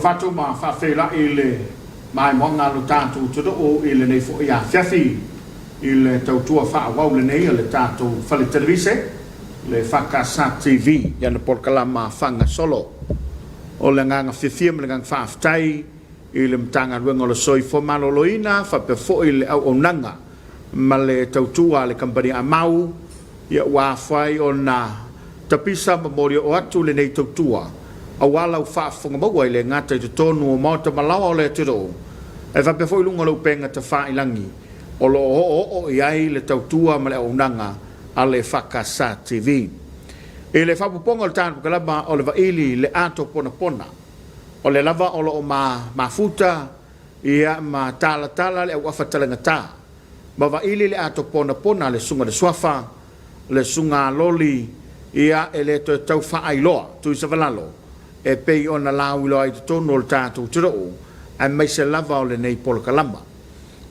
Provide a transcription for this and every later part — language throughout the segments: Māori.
fatu ma fa fela ile mai mo ngalo tatu tudo o ile nei fo ya fiafi ile tautua fa wa le nei le tatu fa le televise le EFKS TV ya le porkalama fanga solo o le nganga fifia le ngang fa aftai ile mtanga wengo le soi fo maloloina fa pe fo ile au onanga ma le tautua le kampani amau ya wa fai ona tapisa memoria o atu le nei tautua awala fa fonga mo le ngata te tonu mo te malawa le tiro e fa pe fo lunga lo penga te fa ilangi o lo o iai le tautua ma le onanga ale EFKS TV e le fa ponga o tanto kala ma o le Vaili Le Ato Ponapona o le lava o lo ma futa ia ma tala le wa fatala ngata ma Vaili Le Ato Ponapona le sunga de swafa le sunga loli ia ele to tau fa ailoa tu se valalo e pei ona lau ilo ai tonu o tātou tiro a mai se lava o le nei polo kalamba.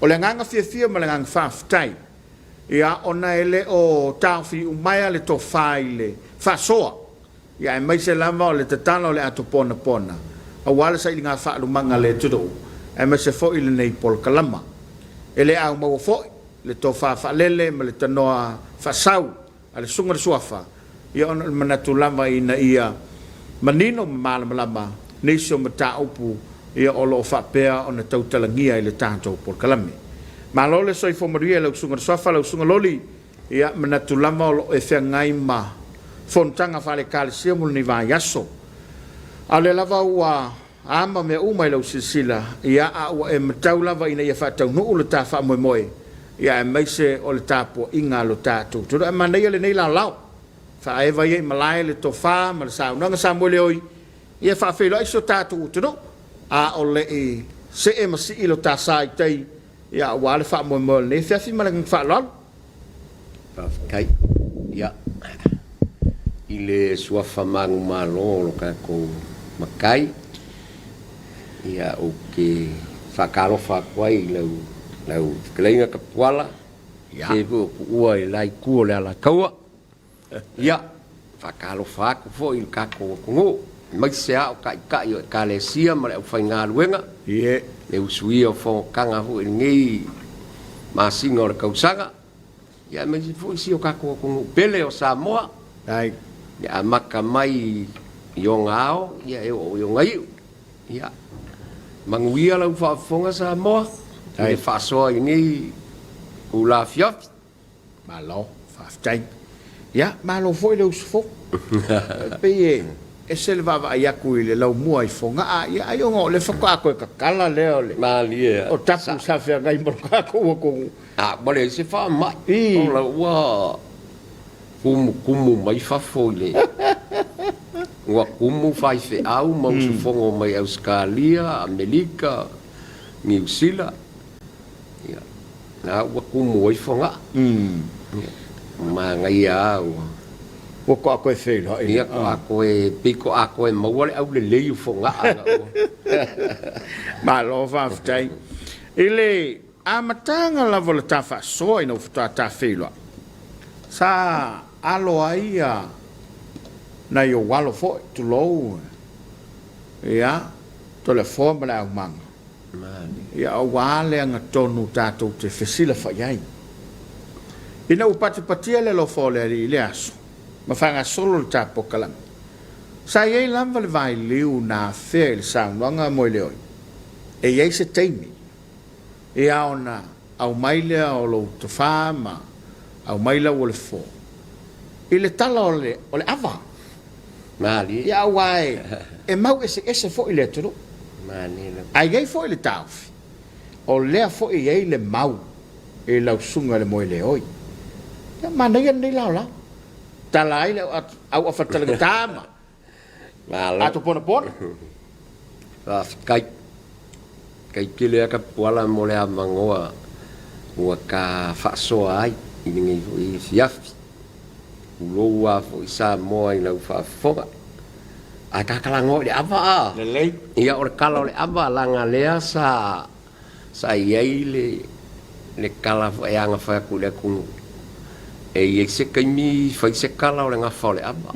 O le nganga fia ma le nganga whaftai ia ona ele o tāwhi umaya le to whai le whasoa ia e mai se lava o le tatana o le Ato Ponapona a wale sa ili ngā whaalumanga le tiro e mai se fo ile nei polo kalamba e le au mau fo le to whaalele ma le tanoa whasau a le sunga le suafa ia ona manatu lava ina ia manino malama neso mataupu ia olo fapea ona tautalangia ile tatou por kalame malole soi fomaria le sunga sofa le sunga loli ia manatulama olo e fengai ma fontanga fale kalsia mul ni va yaso ale lava wa ama me uma ile sisila ia a e mataulava ina ia fatau no le tafa moe ia mai se o le tapo inga lo tatou to e manai le nei lao fa e vai malai le tofa ma sa nga sa mo le oi ia fa fe lo iso tatu tu no a o le e se e masi ilo ta sai tai ia wa le fa mo mo le fa fi ma fa lo fa kai ia ile sua fa mang malo lo ka ko makai ia o ke fa kalo fa kwai lau kleinga ka kwala ia ko ua lai ku le ala kaua ia whakalo whaku fo i kako kongo mai se au kai o kalesia ma le whainga luenga le usui o fo kanga hu ngi masinga o le kausanga ia mai se fo si o kako kongo pele o Samoa ai ia maka mai yo ngao ia yo ngai ia manguia la fa fonga Samoa ai fa so ngi ula fiaf malo fa tai ya malo foi le usfo pe e se le va ia ku le lau mua i fonga a ia ai ngo le fa ko ka kala le ole mali o tapu sa fe ngai mo ka ko a bole se fa mai o la wa kumu mai fa foi wa kumu fai fe au mo su fongo mai Australia Amerika New Zealand ya na wa kumu i fonga ma ngai au o ko ko fe lo ia ko e piko ko e mo le au le le fonga ma lo va ftai ile a matanga la volta fa so ino futa ta fe lo sa alo aia na yo walo fo tu lo ia to le forma la manga ia wale nga tonu tato te fesila fa yai ina upati patia le lo fole le aso ma fanga solo le tapo kalam sa ye lamba le vai liu na fel sang wanga mo le oi e ye se teimi e aona au maile o lo to fama au maile o le fo ile tala o le ava mali ya wai e mau ese fo ile tro mani ai ye fo ile taf o le fo ye le mau e la sunga le mo le oi ya mana yang ni lau talai le au afatal tama Ato Ponapona kai pile ka pola mo le amangoa ua ka fasoa ai i fiaf ulo wa fo Samoa i lau fa foga a ka kalango le ava le ia or kala le ava langa lea sa iai le kala fa anga fa ku le ku e se kaimi fa se kala o le nga fa le ava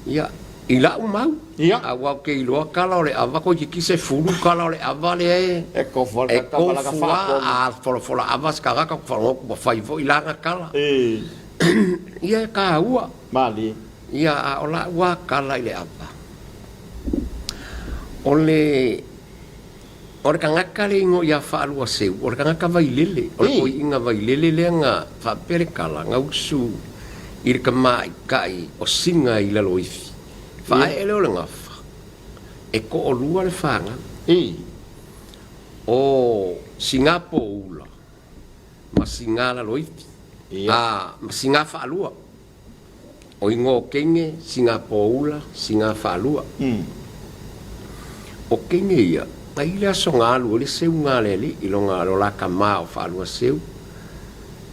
ia ila mau Ia. awa ke lo kala le ava ko ki se fulu kala le ava le E ko fol e ka ko bala ka fua fa. a fola ava ska ka fola ko fai fo ila kala E. ia ka ua Mali. ia a ola wa kala le ava ole ora ka ngaka le ngo ia fa alua se ora ka ngaka vai lele ora ko inga vai lele le nga fa pere kala nga usu ir ka mai kai o singa i la loifi fa ele o nga fa e ko o lua le fanga o singapo ula ma singala loifi ma singa fa alua o ingo kenge singapo ula singa fa alua o kenge ia ai le so ngalu le seu ngale i lo ngalo la kama o fa alua seu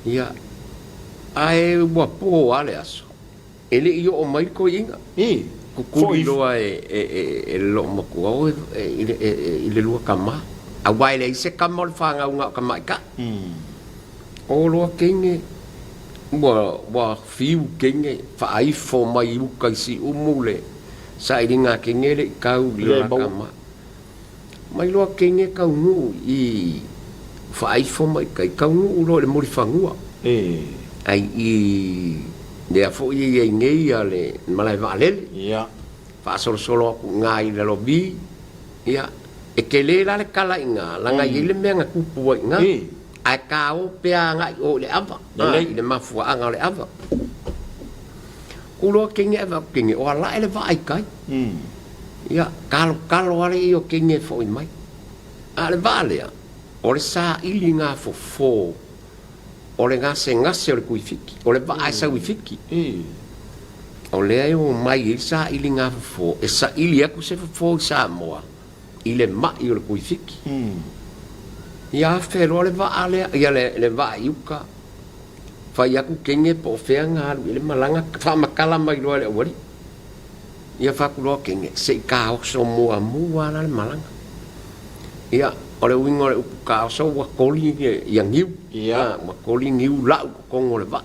ia ai bo po ale aso ele io o mai ko inga ku lo e lo mo ko ile lo kama a wai le se kama le fanga unga kama ka o lo kenge bo fiu kenge fa ai fo mai u kai si umule sa iringa kenge le kau le kama mai lo kenge kau nu i fa ai fo mai kai kau nu lo le mori fangua ai i dia fo i ngei ale malai valele ia fa solo ngai le lobi ia e kele la le kala inga la ngai le menga kupu inga ai ka o pe ngai o le ava le mafua anga le ava ulo kinge ava kinge o la ele vai kai ia kalo ale io kinge fo in mai ale vale o le sa ilinga fo o le ngase o le kuifiki o le vai sa kuifiki o le ai o mai sa ilinga fo e sa ili aku se fo Samoa ile mai o le kuifiki ia fero le va ale ia le va yuka fa ia ku kenge po feanga le malanga fa makala mai lo le wari ia fa ku lo kenge se ka o so mua le malanga ia o le wingo le ka so wa koli ia ngiu ia ma koli ngiu la ko ngole va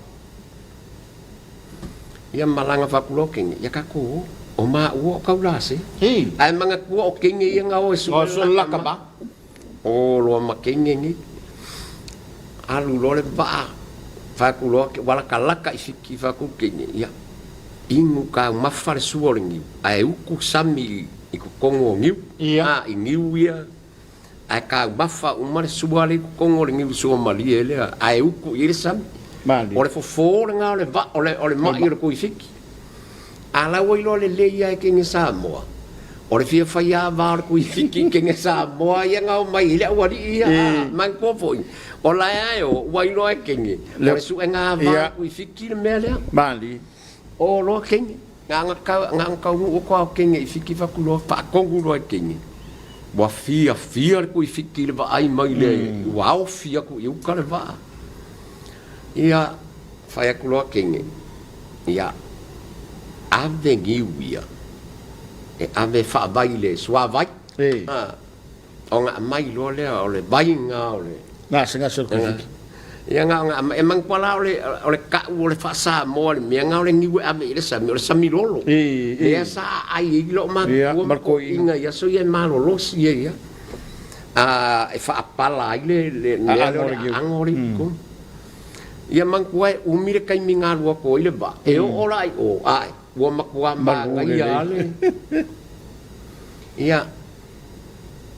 ia malanga fa ku lo kenge ia ka ko o ma o ka ula se ai manga ku o kenge ia nga o so la ka ba o lo ma kenge ni alu lo le va fa ku lo ke wala kalaka ifiki fa ku kenge ia ingu ka mafare suolingi ai uku sami iku kongo ngiu ia ngiu ia ai ka mafa umare suali kongo ngiu so mali ele ai uku ile sami mali ole fo nga ole va ole mai ile ku ifiki ala wo lo le ia ke ni Samoa ore fia faia va ku ifiki ke ni Samoa ia nga mai ile wari ia man ko foi ola ayo wai lo ke ni le su nga va ku ifiki le mele mali o lo kenge nga ka u ko kenge ifiki fa ku lo fa kongu lo kenge wa fia ku ifiki le va ai mai le wa fia ku u ka le va ia fa ya ku lo kenge ia ave giuia e ave fa baile swa vai o nga mai lo le o le vai nga o le na singa so ku ia nga emang pala ole ka ole fa Samoa le me nga ole ngiu ave ile sami lolo ia sa ai lo ma ko inga ia so ia malo lo si ia e fa pala ile angori ko ia man kuai umire kai minga lo ko ile ba e o lai o ai wo makua ma ia le ia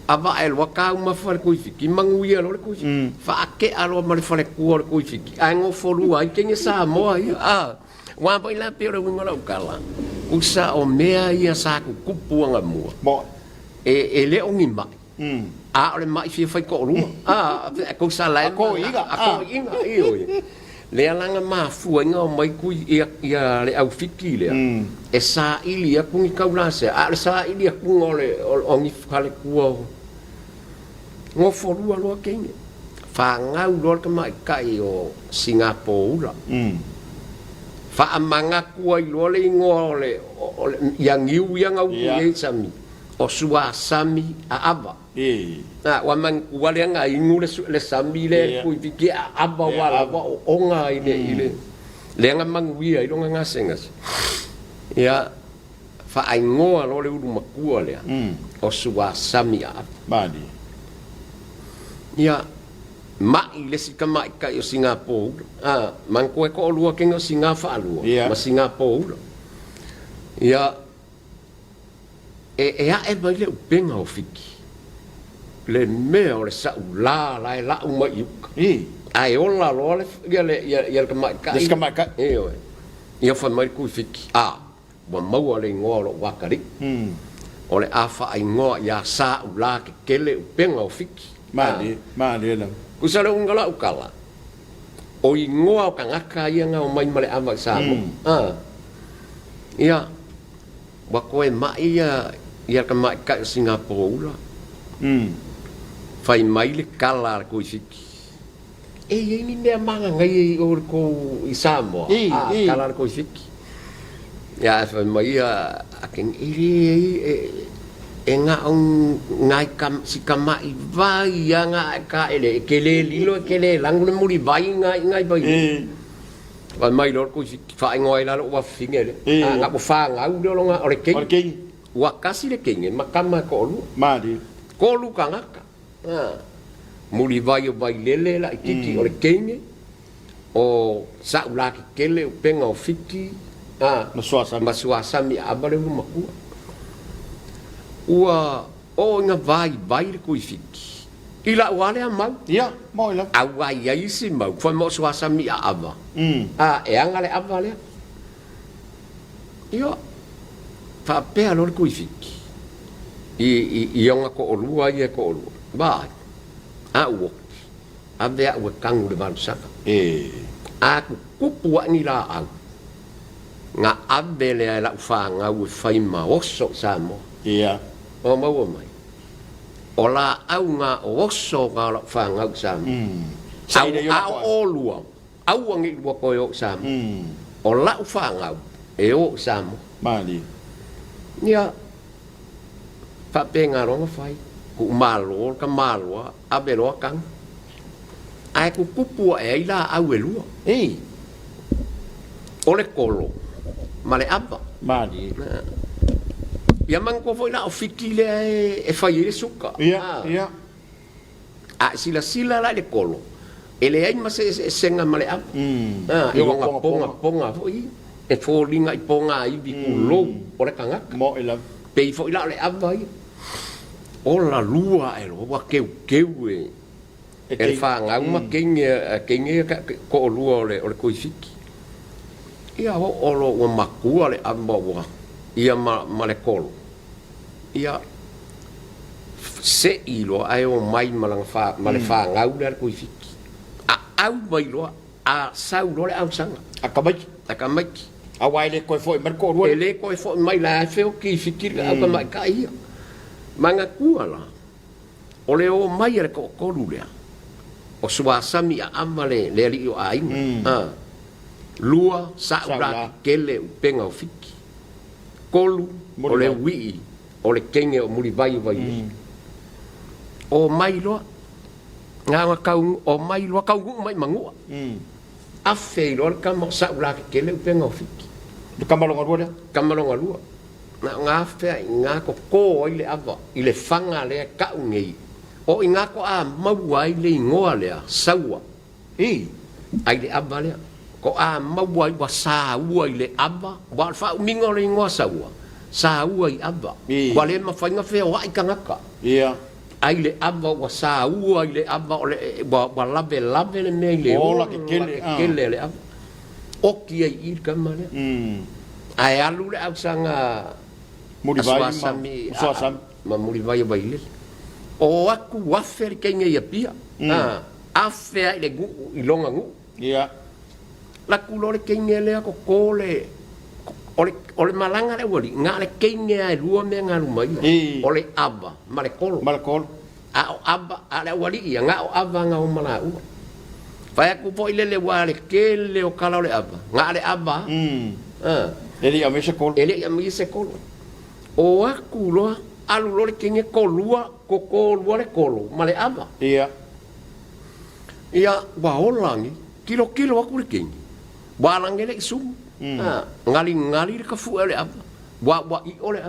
ava el waka uma fa ko fiki manguia lo ko fa ke alo ma fa ko ko fiki ango folu ai ke Samoa ia wa pa ila pe ro ngola kala usa o mea ia sa ku kupuanga mua bo e le o ngima ole mai fi fa ko ru ko sa la ko inga io le alanga ma fu nga mai ku ia le au fiki le e sa ili aku ngi kaula se sa ili aku ngole o ngi fale ku ngo folu alo kenge fa ngau lo ka mai kai o Singapore fa amanga ku ai lo le ngole yang yu yang au ye sami o sua sami ava wa man ku le nga ingu le sami le ku fiki ava wala o nga ile le nga manguia i longa ngasengas ia whaingoa lo le uru makua lea. O sua sami a. Madi. Ia, mai le si ka mai ka o Singapore. Man koe ko olua kenga o Singapore alua. Ma Singapore. Ia, e a e mai le upenga o fiki. Le mea o le sa ula la e la uma iuka. Ai ola lo le ia ka mai ka. Ka mai ka. Ia fa mai ku fiki. Wa mau le ngoa lo wakari. O le afa ai ngoa ia sa ula ke kele upenga o fiki. Madi la. Kusala ungala ukala. O ingoa o kangaka ia nga o mai male ama Samoa. Ia wa koe mai ia ka mai ka Singapore ula. Fai mai le kala ko fiki. Ei ni mea manga ngai o ko i Samoa. Kala ko fiki. Ya fai mai aking nga on ngai kam si kamai vai nga ka ele kele lilo kele langu le muri vai ngai vai. Vai mai lo ko fiki fa ngoi la lo wa fingele. Nga po fa nga u lo nga ore king. Wa kasi le king makama ko lu. Madi. Ko lu kangaka. Muri vai o vai lele la kiki ore king. O sa ula ki kele o penga o fiki. Masuasa mi abale lu makua. Ua o nga vai le ko fiki. Ila wale mau. Ia, mau ila. Awa ia isi mau. Fa mo suasa mi ava. E anga le ava le. Io fa pe alor ko fiki. I nga ko olua ia ko olua. Ba. Wo. Ave a we kangu le mansaka. Aku kupu ni la au. Nga ave le la fa nga u fai ma oso Samoa. Ia. O mau mai. Ola au nga oso nga la fa nga Samoa. Au olua. Au ngi wa ko yo Samoa. Ola fa nga e o Samoa. Mali. Ia. Fa pe nga ronga fai. Ku malo ka malo ave lo kang. Ai ku kupu e ila au elua. Ole kolo. Male apa? Mali. Ia man ko foi la o fiki le e fai le suka. Ia. Sila la le kolo. Ele ai ma se senga male apa. I nga ponga foi. E folinga i ponga i bi kulo ore kangaka. Mo ela. Pe foi la le apa i. Ola lua e lo wa keu e. E fa nga uma kenye ko lua ole ko fiki. Ia ho olo o makua le amba wa. Ia ma le kolo. Ia se ilo ai o mai malang fa male fa ngau le ko fiki. Au mai lo a sau lo le au sanga. Akamai. A wai le ko foi mar ko ro. Ele ko foi mai la feo ki fiki au ka mai ka ia. Manga kuala. Ole o mai le ko lulea. O suasami a amale le ali o ai. Lua saura kele penga o fiki. Kolu o le wii o le kenge o muri vai. O mai loa nga kau o mai loa kau mai mangua. A fei loa kama saura kele penga o fiki. Kamalonga lua. Nga fea nga ko ile ava ile fanga le ka ngei. O inga ko a maua ile ngoa le saua. Ai le ava le ko a mawai wa sa ua ile aba wa fa mingo le ngoa sa ua sa ua i aba wa le ma fainga fe wa i kangaka ai le aba wa sa ua ile aba ole wa lave le me le ola ke kele le aba o ki ai i kamale ai alu le au sanga muri vai ma muri vai le o aku wa fer ke ngai pia a fe ile gu i longa ngu la kulo le kengele ko kole ole malanga le wali nga le kengea lua me nga lumai ole aba male kolo a aba ale wali ia nga o aba nga o mala u fa ku po ile le wale kele o kala le aba nga le aba ele ia me se kolo o akulo alu lo le kenge kolua ko le kolo male aba ia wa olangi kilo aku le kenge Walang ele sum, ngali le kafu ele apa, wa I ole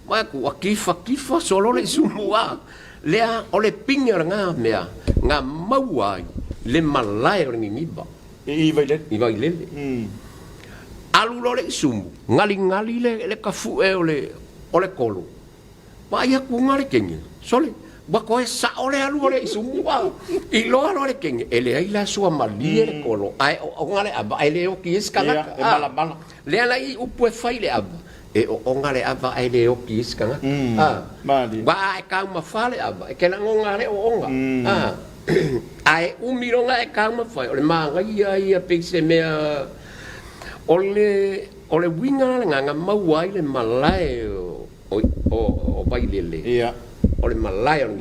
ma ku wa kifa solo le sumua lea ole pinga nga mea nga mauai le malai o ngi ba I vai le alu lo le sumu ngali le kafu e ole kolo ma ia ku ngale kengi sole ba ko sa ole alu ole sumu wa I lo ole kengi ele ai la sua malie le kolo ai o ngale aba ele o ki skanga bala le ala I upu e fai le aba e o ngale aba ele o ki skanga mali ba e ka ma fale aba e kena ngale o onga ai umironga e ka ma fai ole manga ia pese me ole winga nga mauai le malai o Vaili Le ia ole malai ole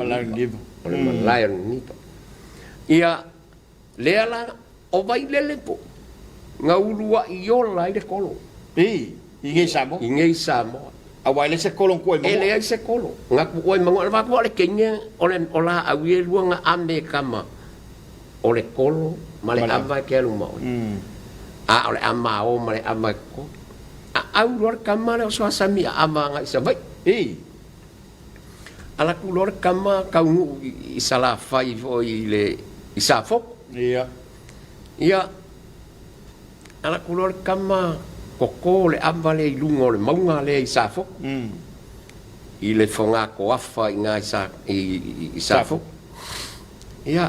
malai ni ia le ala o Vaili Le po nga ulua I ola I le kolo I ngai Samoa a waile se kolo ko e ele ai se kolo nga ku oi mango va ku ole kenya ole ola a wie luanga ame kama ole kolo male ava ke lu mo a ole ama o male ama ko a au lor kama le so sami ama nga isa vai ala ku lor kama ka u isala fai vo ile isafo ia ala ku lor kama koko le avale I lungo le maunga le isafo I le fonga ko afa I nga isafo ia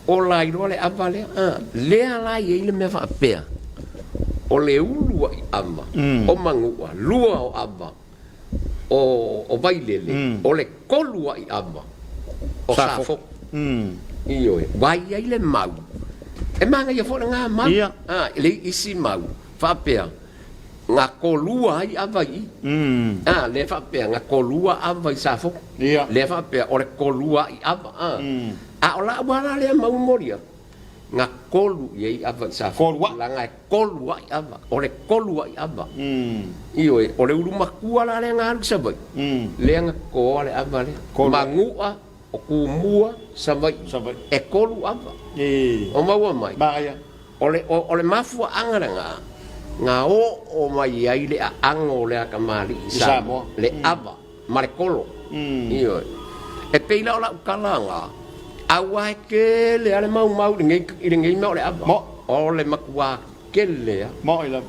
ola I le avale le ala I le me fa pea o le ulu I ama o mangua lua o ava o Vaili Le o le kolua I ama o safo io vai ai le mau e manga ia fo nga mau le isi mau fa pea nga kolua I avai le fa pea nga kolua avai safo le fa pea o le kolua I ava a ola wala le mau moria nga kolu ye ava safo la nga kolua I ava o le kolua I ava io o le ulu makua la le nga sabai le nga ko le ava le mangua o kumua sabai e kolu ava o maua mai o le mafua angara nga o mai ai le ango le akamali Samoa le ava mare kolo io e peila ola kalanga awa ke le ale mau ngai mo le ava o le makua kele mo ila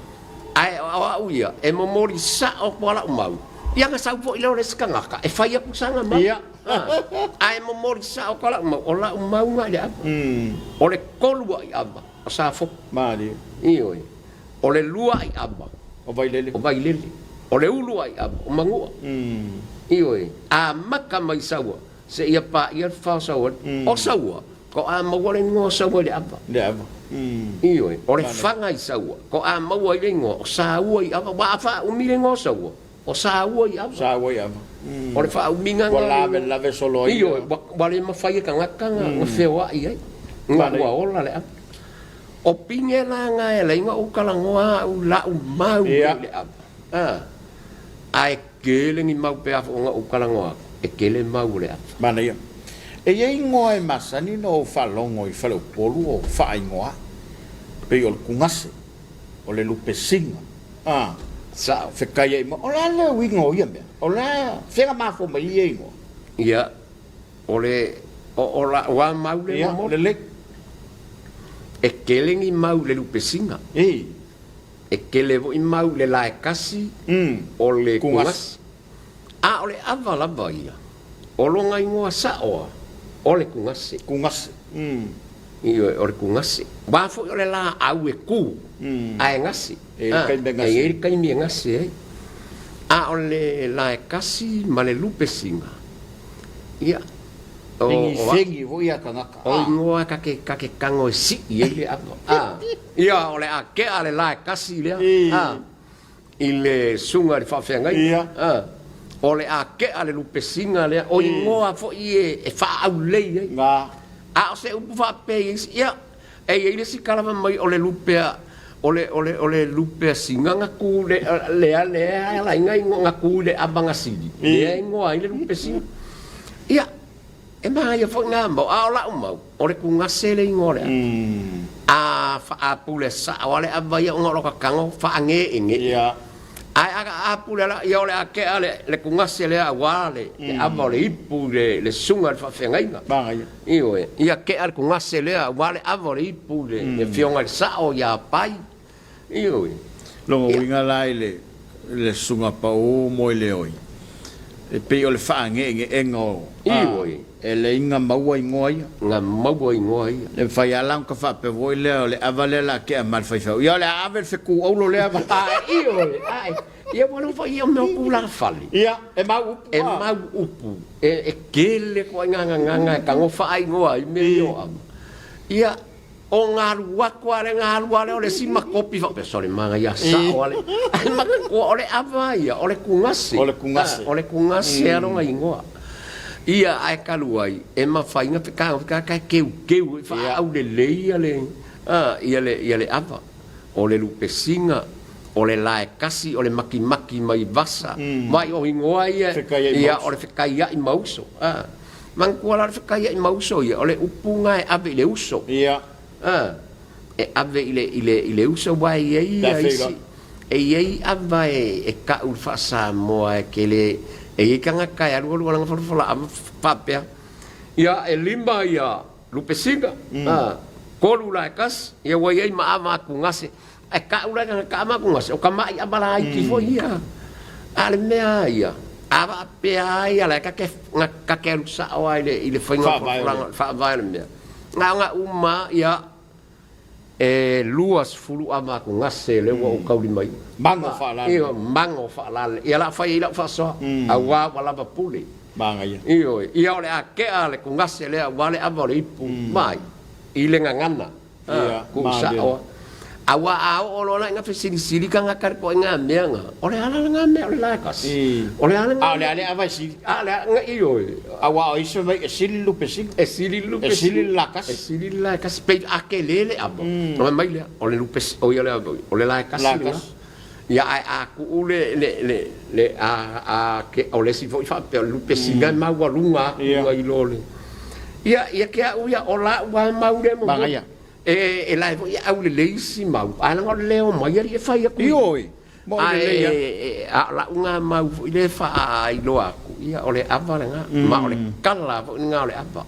ai o uia e momori sa o pala mau ia nga sau fo ilo le skanga e fai aku sanga mau ai momori sa o pala mau ola mau nga le ava o le kolu I ava o sa fo mali io o le lua I ava o Vaili Le o le ulu I ava o mangua io a maka mai saua se ia pa ia fa saua o saua ko a mau le ngo saua le ava io o le fanga I saua ko a mau le ngo saua I ava wa fa o mi le ngo saua o saua I ava o le fa o minga wala lave solo io wa le mafai ka ngaka nga fewa ai wa ola le ava o pinge la nga e lenga o kalangoa u la u mau le ava ai kele ni mau pe afo nga o kalangoa e kele mau le ava mana ia e ye ngoe masani no falongo I falo polu o fa ngoa pe o kungase o le lupe singa sa fe kai mo ola le wingo ia me ola fega ma fo mai ye ngo ia ole ola wa mau le mo le e kelengi mau le lupe singa e kele vo I mau le lae kasi o le kungas a ole ava lava ia o longa ingoa sa o le kungase io o le kungase wa fo ole la au e ku ai ngasi e kai mi ngasi a ole lae kasi ma le lupe singa ia Ingi fengi voia kangaka. O ngoa kake kango si ile ava. Ia ole a ke ale la kasi le. Ile sunga le fa fenga. Ole a ke ale lupe singa le o ngoa fo ie e fa au le. Nga. A se u fa pe ia e ile si kala mai ole lupe ole lupe singa nga ku le la ngai nga ku le abanga sidi. Le ngoa ile lupe singa. Ia e mai fo nga mo a la mo ore ku nga sele ngore a fa a pule sa ole a vai ngoro ka kango fa nge nge Apu la ia ole ake le kungase le awale le ava le ipu le sunga le whawhengainga. Ioe, ia ke al kungase le awale ava le ipu le whionga le sao ia pai. Ioe. Longo winga lai le sunga pau mo le oi. E pe o le whaange engo. Ioe. E le inga maua ingoa ia. Nga maua ingoa ia. Le whai alang ka whape voi leo le avale la ke a malwhaiwhau. Ia le avel whiku aulo le ava. Ioe, ai. Ia wanu fa ia me pula fali. Ia, e mau upu. E mau upu. E kele ko nganga ka ngo fa ai ngoa i me yo am. Ia o ngarua ko ale ngarua le ole sima kopi fa pesole manga ia sa ole. Ai ma ko ole ava ia, ole kungase. Ole kungase. Ole kungase aro ngai ngoa. Ia ai kaluai e ma fa inga ka keu fa au le leia le. Ia le ava. Ole lupe singa. Ole lae kasi, ole maki mai vasa, mai o ingoa ia ole whekaia i mauso. Mangkua la whekaia i mauso ia, ole upunga e ave i le uso. Ia. E ave i le uso wai ia isi. E iei ava e ka ulfa Samoa e kele, e i kanga kai aru langa whalawhala ama whapea. Ia e lima ia lupe singa, kolu lae kasi, ia wai ei maama aku ngase. E ka ula ka ma ku ngas o ka mai abala ai ki fo ia ale mea ia ava pe ai ala ka ke sa o ai le finga fa vai mea nga uma ia e luas fulu ama ku ngas le o ka uli mai mango fa la ia la fa ila fa so awa wala ba puli banga ia ia ole a ke ale ku ngas le wale avale ipu mai ile ngana ku sa o awa ao olo la nga fesili ka nga kar ko nga menga ole ala nga me ole la kas ole ala nga ale ava si ala nga iyo awa o iso mai sili lupe la kas pe akelele abo no mai le ole lupe o ole la kas ya aku le a ke ole si foi fa pe lupe singa ma wa lunga i lole ya ke ya ola wa ma ure mo banga e la au le leisi mau ala ngol leo mai ia fai aku ioi mo le leia la unga mau ile fa ai lo aku ia ole ava nga ma ole kala nga ole ava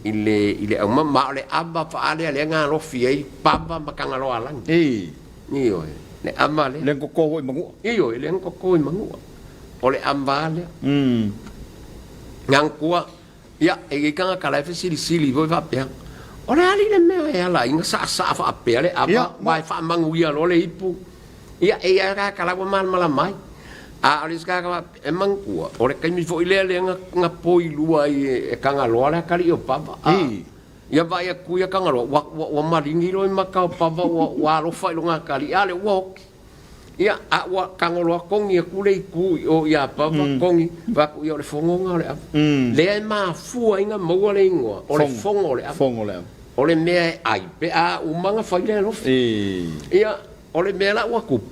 ile au ma ole ava fa ale nga lo fiei papa makanga lo alang ioi le ama le ko i mangu ioi le ko i mangu ole amba le ngang kuwa ia e kanga kala fe sili voi va pe ora ali le mea e ala inga sa fa apele aba vai fa manguia lo le ipu ia e ara kala wa mal mai a ali ska ka e mangua ore kai mi fo ile le nga poi lua e kanga lo ala kali o papa ia vai ku ia kanga lo wa maringi lo maka papa wa lo fai lo nga kali ale walk ia a wa kanga lo kongi ku le ku o ia papa kongi va ku ia le fongo nga le ma fu inga mo le ingo ore fongo le ole mea ai pe a umanga fai le lo ia ole mea la wa kup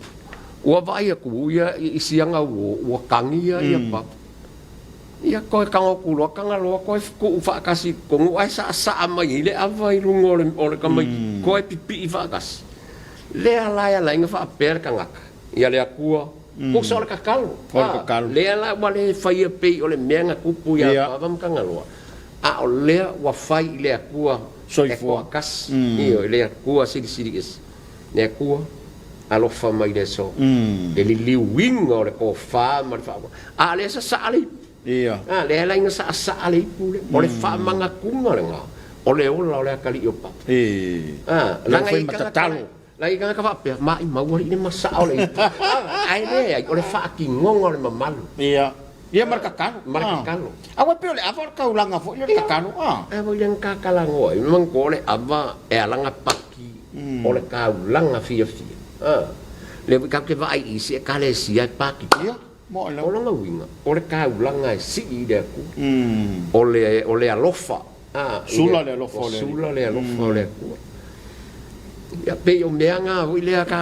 wa vai ku ia isianga wa kangia ia pa ia ko kango ku lo kanga lo ko ku fa kasi ko ai sa mai le avai lungo ole kamai ko pipi fa kas le ala inga fa per kanga ia le akua ko so le kakalo le ala wa le fai pe ole mea nga kupu ia pa vam kanga lo a ole wa fai le akua soifua kas io le kua sili is ne kua alo fa mai de so ele li wing o le ko fa ma fa a le sa ali ia le la inga sa ali pule o le fa manga kunga nga o le ola o le kali o pa la ngai matatalo la inga ka fa pe ma i ma wori ni masa o le ai le o le fa ki ngongo le mamalu ia marca calo awa pe le ava ka ulanga fo le kakalo ava yang kakala ngoi mang ko le ava e alanga paki o le ka ulanga fia le ka ke vai isi ka le sia paki ia mo le o langa winga o le ka ulanga si de ku o le alofa sula le alofa le ku ya pe o meanga o le ka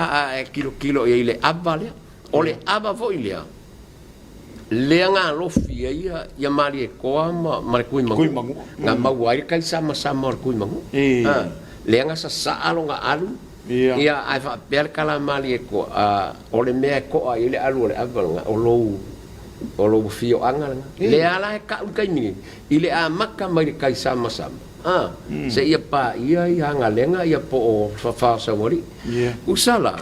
kilo e le ava le o le ava fo ile leanga lo fia ia mari e koa ma kui mangu nga mawai kai sama or kui mangu leanga sa alo nga alu ia ai fa per kala mali ko o le mea ko ai le alu le aval o lo fio anga le ala ka kai ni ile a maka mai kai sama sama se ia pa ia anga lenga ia po fa sa wori usala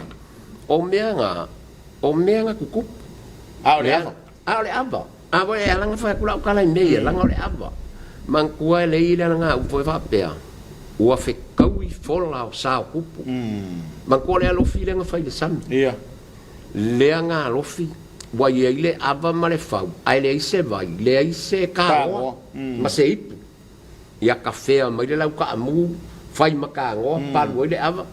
o mea kuku le ava ava e langa fa kula kala me langa le ava man kua le ile langa u foi fa pe ua fe kaui fola o sa kupu man kua le alo fi lenga fa ile sam le anga alo fi wa ile ava male fa ai le se vai le se ka ma se ipu ia kafe mai le lau ka mu fai maka ngo palu ile ava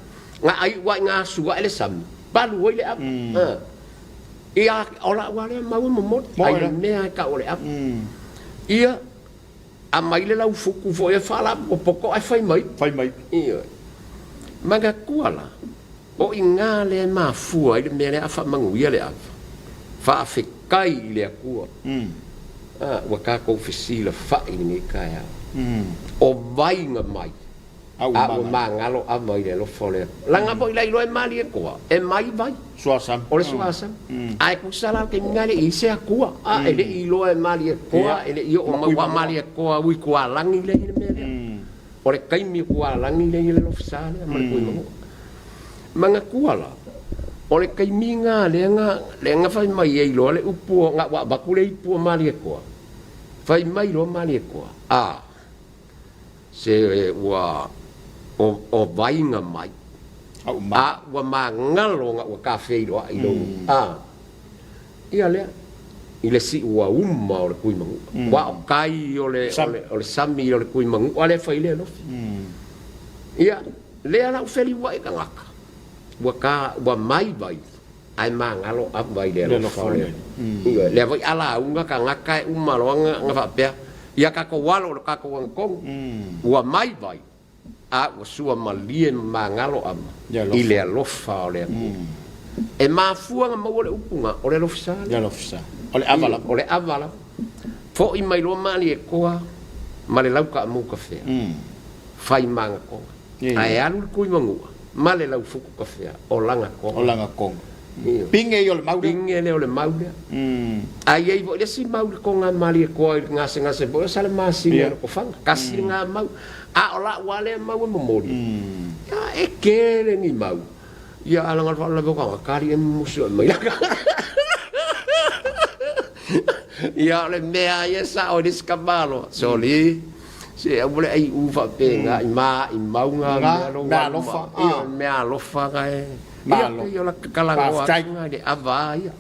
nga ai wa nga suwa ile sam palu ile ava ia ola wale mau mo ai me ka ole ap ia a mai le lau fuku fo e fala o poko ai fai mai ia maga kuala o inga le ma fu ai me le afa mangu ia le ap fa fe kai le kua wa ka ko fisila fa ni kai o vai nga mai a mangalo a mai le lo fole langa boy lai lo e mali e mai vai suasam ole suasam ai ku sala ke ngale i se akua ele i lo e mali ele io o ma mali ui ku alangi le mele ole kai mi ku alangi le lo sala ma ku mo manga kuala ole kai mi nga le fai mai e lo le upu nga wa bakule ipu mali fai mai lo mali se wa o vai nga mai wa mangalo nga wa cafe do ai do ia le ile si wa umma o kui mangu wa kai o le sami o le kui mangu o le fai le no ia le ala feli wa ka ngaka wa mai vai ai mangalo ap vai le no fole ia le vai ala unga ka ngaka umma lo nga fa pe ia ka ko walo ka ko ngong wa mai vai wa sua malie mangalo ama ile alofa ole e mafua ma ole upunga ole lofsa ole avala fo i mai lo mali e koa male lauka mu kafe fai manga ko ai alu ku mangu male lau fuku kafe o langa ko pinge yo le mau ai ai vo le si mau ko nga mali e koa ngase bo sale masi ko fanga kasi nga mau ola wale mau memori ya ekele ni mau ya alangal fala boka kari en musu mai ya le mea ya sa o discabalo soli se abule ai ufa penga ma mau nga mea lofa kai ma yo la kalango nga de avaya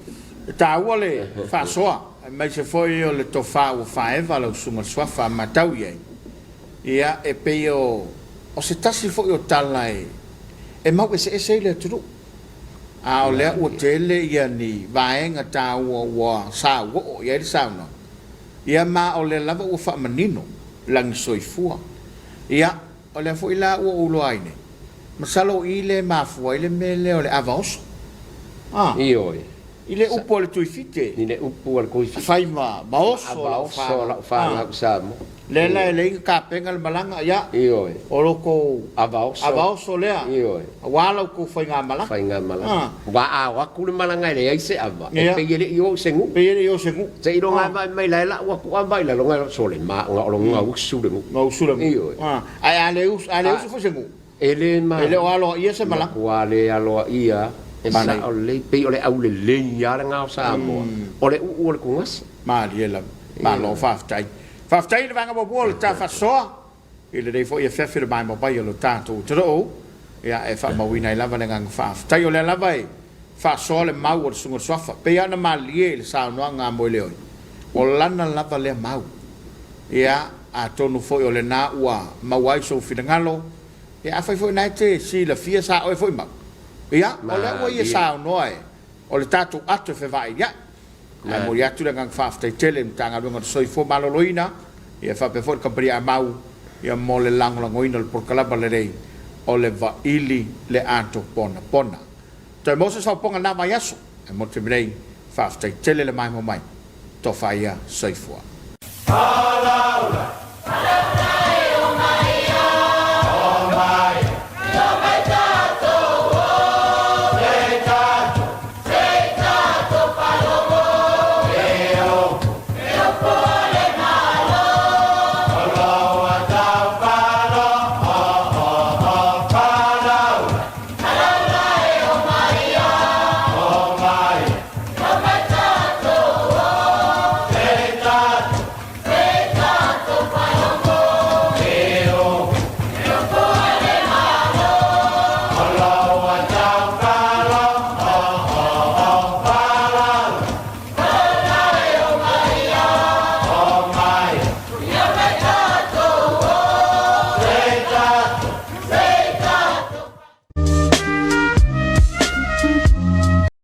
ta wale fa soa mai se foi o le tofa o faeva lo suma swafa matau ye ia e peo o se tasi fo o talai e mau se le tru a o le o tele ia ni vaenga ta wa sa wo ia sa no ia ma o le lava o fa manino lang soifua ia o le fo ila o lo aine masalo ile ma fo ile mele o le avos ile upo le tuifite ile upo le koifite fai ma baoso fa samo le ka penga le malanga ya o loko avaoso lea wala ko fai nga malanga wa ku le malanga le ai se ava e pe ile yo sengu se iro nga mai la wa ku vai la longa so le ma nga longa usu le ai ale fo sengu ele walo ia se malanga wale alo ia esa ole pe ole au le ya nga sa mo ole u le kungas ma le ma lo Faftai le vanga bobol ta fa soa ile dei fo ia fefe le mai mo bai lo tanto tro ia e fa mawina lava le ngang faftai o le lava e fa soa le mau o sungo sofa pe ana malie le sa no nga mo le o lana lava le mau ia a tonu fo o le na ua mawai so finangalo ia fa fo na te si la fia sa o fo ma ia o le o ia sa no o le tatu ato fe vai ia ai mo ia tu le ngang faftai tele mtanga lunga so fo maloloina ia fa pe fo company a mau ia mo le langoina le porkalaba le rei o le Vaili Le Ato Ponapona te mo se sa ponga na mai aso e mo te rei faftai tele le mai mo mai to faia soifua.